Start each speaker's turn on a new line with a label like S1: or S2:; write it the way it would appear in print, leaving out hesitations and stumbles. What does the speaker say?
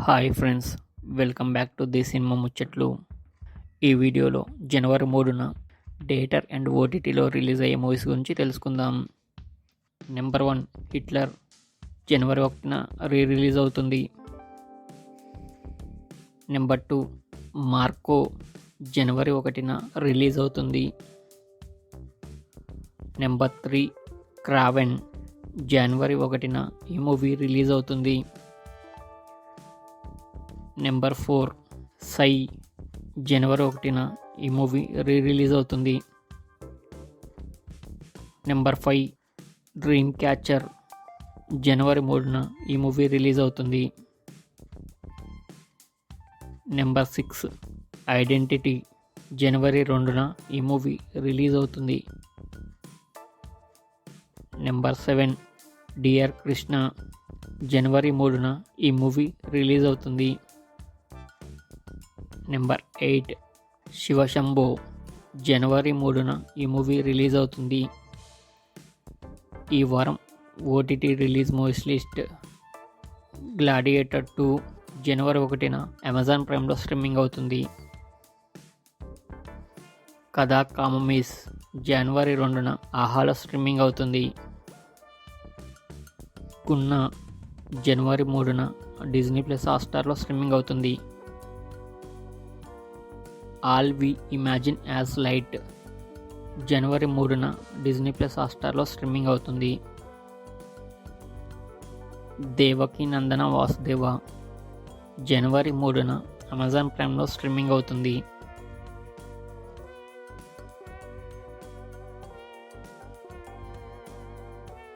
S1: Hi friends, welcome back to the cinema ముచ్చట్లు. ఈ వీడియోలో జనవరి 3న థియేటర్ అండ్ ఓటీటీలో రిలీజ్ అయ్యే మూవీస్ గురించి తెలుసుకుందాం. నెంబర్ 1 హిట్లర్ జనవరి 1న రిలీజ్ అవుతుంది. నెంబర్ 2 మార్కో జనవరి 1న రిలీజ్ అవుతుంది. నెంబర్ 3 క్రావెన్ జనవరి 1న ఈ మూవీ రిలీజ్ అవుతుంది. నెంబర్ 4 సై జనవరి 1న ఈ మూవీ రిలీజ్ అవుతుంది. నెంబర్ 5 డ్రీమ్ క్యాచర్ జనవరి 3న ఈ మూవీ రిలీజ్ అవుతుంది. నెంబర్ 6 ఐడెంటిటీ జనవరి 2న ఈ మూవీ రిలీజ్ అవుతుంది. నెంబర్ 7 డియర్ కృష్ణ జనవరి 3న ఈ మూవీ రిలీజ్ అవుతుంది. నెంబర్ 8 శివశంభో జనవరి 3న ఈ మూవీ రిలీజ్ అవుతుంది. ఈ వారం OTT release movies list: Gladiator 2 జనవరి 1న అమెజాన్ ప్రైమ్లో స్ట్రీమింగ్ అవుతుంది. కథా కామమీస్ జనవరి 2న ఆహాలో స్ట్రీమింగ్ అవుతుంది. గున్నా జనవరి 3న డిజ్నీ ప్లస్ హాట్‌స్టార్లో స్ట్రీమింగ్ అవుతుంది. All we imagine as light జనవరి 3న డిజ్నీ ప్లస్ హాట్‌స్టార్లో స్ట్రీమింగ్ అవుతుంది. దేవకీ నందన వాసుదేవ జనవరి 3న అమెజాన్ ప్రైమ్లో స్ట్రీమింగ్ అవుతుంది.